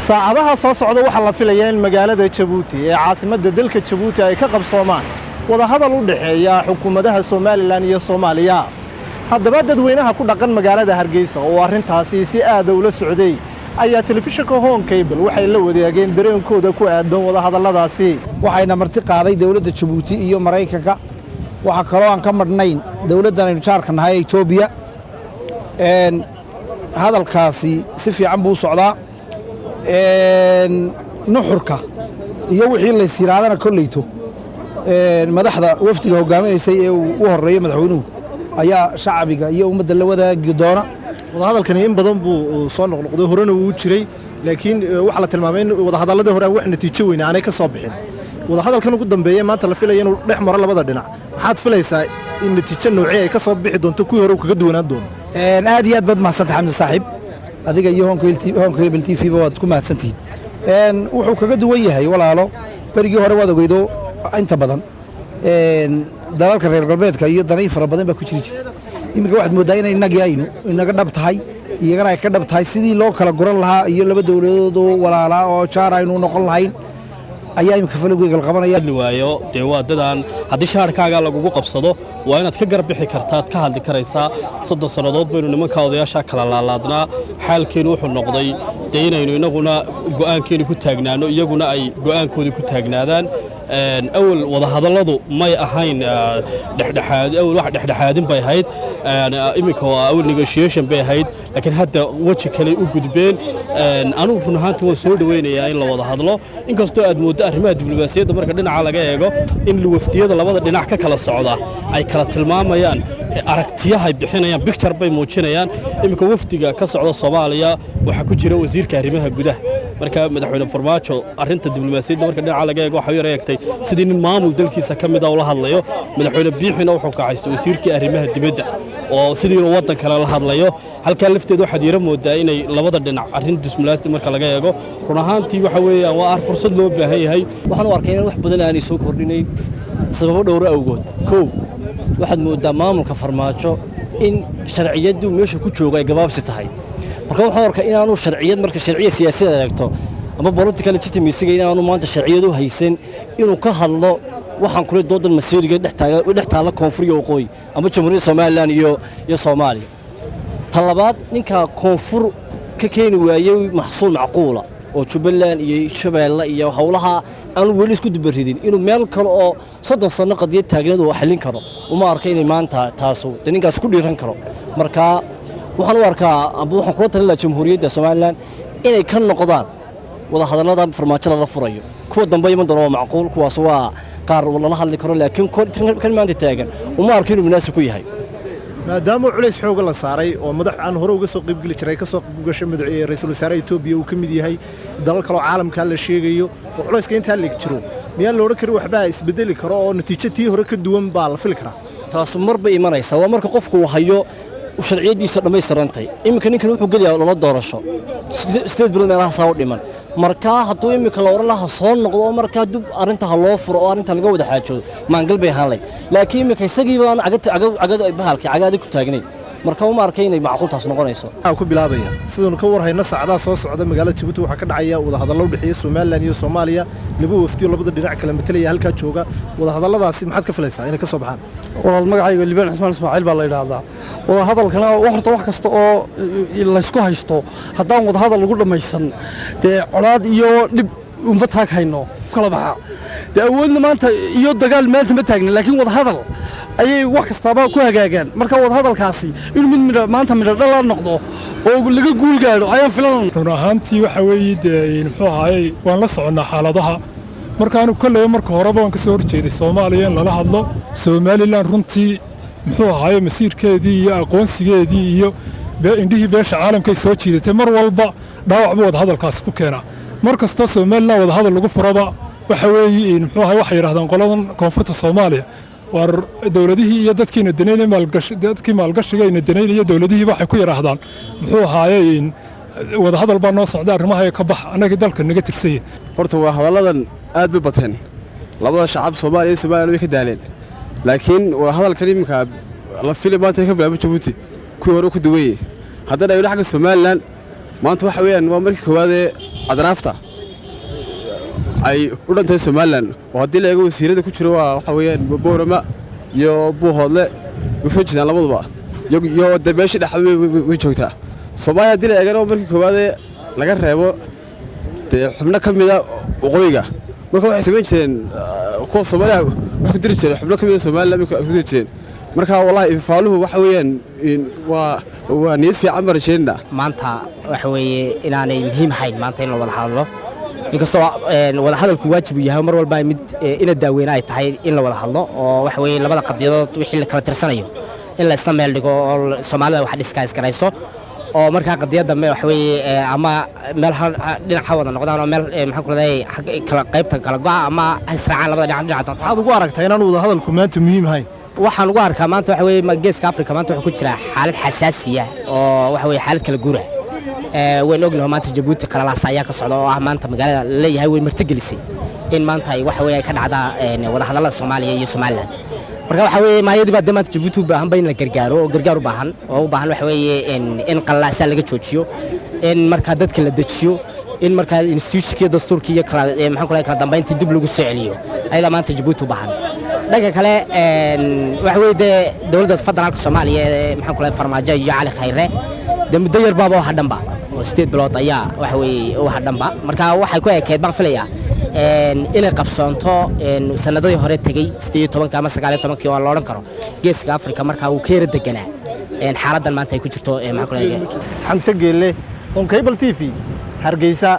saacadaha soo socda waxa la filayaa in magaalada Jabuuti ee caasimadda dalka Jabuuti ay ka qabsoomaan wada hadal u dhaxeeya xukuumadaha Soomaaliland iyo Soomaaliya. haddaba dadweynaha ku dhaqan magaalada Hargeysa oo arrintaasi si aad u la socday ayaa telefishinka Home Cable waxay la wadaageen dareenkooda ku aadan wada hadalladaasi. waxayna marti qaaday dawladda Jabuuti iyo Mareykanka waxa kaloo aan ka madhnayn dawladdan aynu jaarkanahay Itoobiya hadalkaasi si fiican buu socdaa nuxurka iyo wixii la siraadana kolleyto madaxda wafdiga hogaaminaysay ee u horeeyay madaxweynuhu ayaa shacbiga iyo ummadda la wadaagi doona. wada hadalkani in badan buu soo noqnoqday horena uu jiray laakiin waxa la tilmaamay in wada hadallada hore wax natiijo weyn aanay ka soo bixin. wada hadalkan ugu dambeeyay maanta la filayo inuu dhex maro labada dhinac. maxaad filaysaa in natiijo noocee ay ka soo bixi doonto kuwii hore kaga duwanaan doono? aad iyo aad baad mahadsantahay xamdi saaxiib adiga iyo Home Cable TV baad ku mahadsantihiin. wuxuu kaga duwan yahay walaalo barigii hore waad ogeydo inta badan dalalka reer galbeedka iyo danay fara badan baa ku jiri jirtay. iminka waxaad moodaa inay inaga dhab tahay iyagana ay ka dhab tahay sidii loo kala guran lahaa iyo laba dawladood oo walaala oo jaar aynu noqon lahayn ayaa imika falowgeega la qabanaya. waayo dee waa dadaan haddii shaarkaaga lagugu qabsado waa inaad ka garbixi kartaad ka hadli karaysaa. 30 sannadood baynu nimanka odayaasha kala laalaadnaa xaalkeenu wuxuu noqday dee inaynu inaguna go'aankeenu ku taagnaano iyaguna ay go'aankooda ku taagnaadaan. awal wada hadalladu may ahayn dhexdhexaadin bay ahayd iminka waa awal negotiation bay ahayd laakiin hadda waji kale u gudbeen. anugu run ahaantii waan soo dhaweynayaa in la wada hadlo inkastoo aad mooddo arrimaha diblomaasiyadda marka dhinaca laga eego in wafdiyada labada dhinac ka kala socda ay kala tilmaamayaan aragtiyahay bixinayaan picture bay muujinayaan. iminka wafdiga ka socda Soomaaliya waxaa ku jira wasiirka arrimaha gudaha marka madaxweyne Farmaajo arrinta diblomaasiyadda marka dhinaca laga eego waxa uu yareeyay sidii nin maamul dalkiisa ka mid ah oo la hadlayo. madaxweyne Biixina wuxuu ka haystay wasiirkii arrimaha dibadda oo sidii inuu waddan kale la hadlayo halka lafteedu waxaad yara moodaa inay labada dhinac arrin diblomaasi marka laga eego run ahaantii waxa weeyaan waa fursad loo baahan yahay. waxaan u arkay in wax badan aanay soo kordhinayn sababo dhowr awgood. koow waxaad moodaa maamulka Farmaajo in sharciyadu meesha ku jooga ay gabaabsi tahay marka waxaan arkay inaanu sharciyad marka sharciye siyaasadeed eegto ama political legitimacy inaanu maanta sharciyadu haysan inuu ka hadlo waxaan kula doodan masiiriga dhex taala koonfur iyo waqooyi ama jamhuuriyadda Soomaaliland iyo Soomaaliya. talabaad ninka koonfur ka keeni waayay maxsuul macquula oo Jubaland iyo Shabeelle iyo hawlaha aan wali isku dubaridin inuu meel kale oo 30 sano qadiyad taagneed oo xalin karo uma arkay inay maanta taaso ninkaas ku dhiiran karo. marka waxaan u arkaa waxaan kula talinayaa jamhuuriyadda Soomaaliland inay ka noqdaan wada hadallada Farmaajo la furayo kuwa dambe iman doona macquul kuwaas waa qaar wala hadli karo laakiin kan maanta taagan uma arkin inuu munaasib ku yahay maadaama culays xoog la saaray oo madax aan hore uga soo qayb gali jiray ka soo qayb gashay madaxweynaha ra'iisul wasaaraha Itoobiya uu ka mid yahay dalal kale oo caalamka la sheegayo oo culayska inta la jiro miyaan loo oran karin waxba isbedeli karo oo natiijadii hore ka duwan baa la fili karaa. taas marba imanaysa waa marka qofku uu hayo sharciyadiisa dhameystirantay. iminka ninkan wuxuu galiyaa loo doorasho 8 bilood meelaha soo dhiman marka hadduu iminka la oran lahaa soo noqdo oo marka dib arinta loo furo oo arinta laga wada xaajoodo maangal bay ahaan lay laakiin iminka isagii baan agad bahalkii cagaadi ku taagnay marka uma arkay inay macquul taas noqonayso. waxaan ku bilaabaya sidoo ka warhayna saacadaha soo socda magaalada Jabuuti waxa ka dhacaya wada hadallo u dhaxeeya Soomaaliland iyo Soomaaliya laba wafdiyo labada dhinac kala metelaya halka jooga wada hadalladaasi maxaad ka filaysaa inay ka soo baxaan? walaal magacayga Liban Ismaan Ismaaciil baa la yiraahdaa. wada hadalkana wax kasta oo la isku haysto haddaan wada hadal lagu dhamaysan dee colaad iyo dhib uma taagayno kala baxa dee awoodna maanta iyo dagaal maanta ma taagna laakiin wada hadal ayay wax kastaba ku hagaagaan marka wada hadalkaasi inuu mid maanta mid dhal noqdo oo laga guul gaaro ayaan filan. run ahaantii waxa weeye muxuu ahaayay waan la soconaa xaaladaha markaanu kaleeyo marka horeba waan ka soo horjeeday Soomaaliya in lala hadlo Soomaaliland runtii muxuu ahaayay masiirkeedii iyo aqoonsigeedii iyo indhihii beesha caalamka ay soo jiidatay mar walba dhaawac buu wada hadalkaas ku keenaa. markasta Soomaaliland wada hadal lagu furaba waxa weeye muxuu ahaayay wax yiraahdaan qoladan koonfurta Soomaaliya war dawladihii iyo dadkiina daneynay maalgashiga daneynaya dawladihii waxay ku yiraahdaan muxuu ahaayay wada hadal baa noo socda arrimaha ka bax anaga dalka naga tirsayn. horta waa hadalladan aad bay bateen labada shacab Soomaaliya iyo Soomaaliland way ka daaleen laakiin waa hadalkan imika la filay maanta ka bilaabo Jabuuti ku hore ku duway haddana ay xagga Soomaaliland maanta waxa weeyaan waa markii koowaad adraafta ay u dhantahay Soomaaliland oo haddii la eego wasiirada ku jira waxa weeyaan Boorama iyo Buuhoodle wuxuu jiraan labaduba iyo dabeesha dhaxway way joogtaa Soomaaliya haddii la eegana markii koowaad laga reebo xubno ka mid ah waqooyiga marka waxay sameyn jireen kuwa Soomaaliya wax ku diri jireen xubno ka mid ah Soomaaliland ku diri jireen marka wallahi faaluhu waxa weeyaan waa niyad fiican barasheenna maanta waxa weeye inaanay muhiim ahayn maanta in la wada hadlo inkastoo wada hadalku waajib yahay mar walba mid ina daaweyn ay tahay in la wada hadlo oo waxa weeye labada qadiyadood wixii la kala tirsanayo in la isla meel dhigo oo Soomaalida wax dhiskaas garayso oo marka qadiyada waxa weeye ama meel dhinaca wada noqdaan oo meel maxaan ku leeyahay kala qaybta kala go'a ama israacaan labada dhinac waxaad ugu aragtaa inaan wada hadalku maanta muhiim ahayn waxaan ugu arkaa maanta waxa weeye geeska Afrika maanta wuxuu ku jira xaalad xasaasiya oo waxa weeye xaalad kala guura وين أقوله ما أنت جبوت قرار سياق الصعود ما أنت مقالة اللي هو مرتجلسي إن ما أنت وحوي كان عدا ولا هذا الصومالي يسومالنا مركب حوي ما يدي بعد ما تجبوتوا بهم بين الجرجارو جرجارو بهن أو بهن وحوي إن قلّا سالك تشوتشيو إن مركزات كل دتشيو إن مركز إنستيوش كي دستور كي يقرأ محن كلا يقرأ دمبين تدبلوا السعليو أيضا ما أنت جبوتوا بهن لكن كلا وحوي ده دولة فضل الصومالية محن كلا فرماجة يجعل خيره ده مدير بابا واحد دمبا وستيد بلوط أياه وحوي واحد دمبا مركا واحد كوي كيد بان فليا إن قبصانتو إن سندوي هرت تجي ستيد طبعا كمان سجالة طبعا كيو الله رنكرو جيس كأفريقيا مركا وكيرد الجنة إن حارة ما تيجي كشتو معقولة حمسة جيلة on cable TV هرجيسة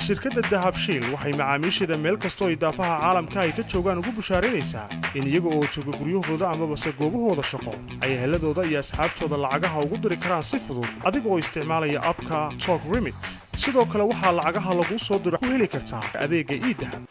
shirkadda Dahabshiil waxay macaamiisheeda meel kastoo idaafaha caalamka ay ka joogaan ugu bushaarinaysaa in iyaga oo jooga guryahooda ama base goobahooda shaqo ay heladooda iyo asxaabtooda lacagaha ugu diri karaan si fudud adiga oo isticmaalaya abka Talk Remit sidoo kale waxaa lacagaha lagu soo diro ku heli kartaa adeega e-Dahab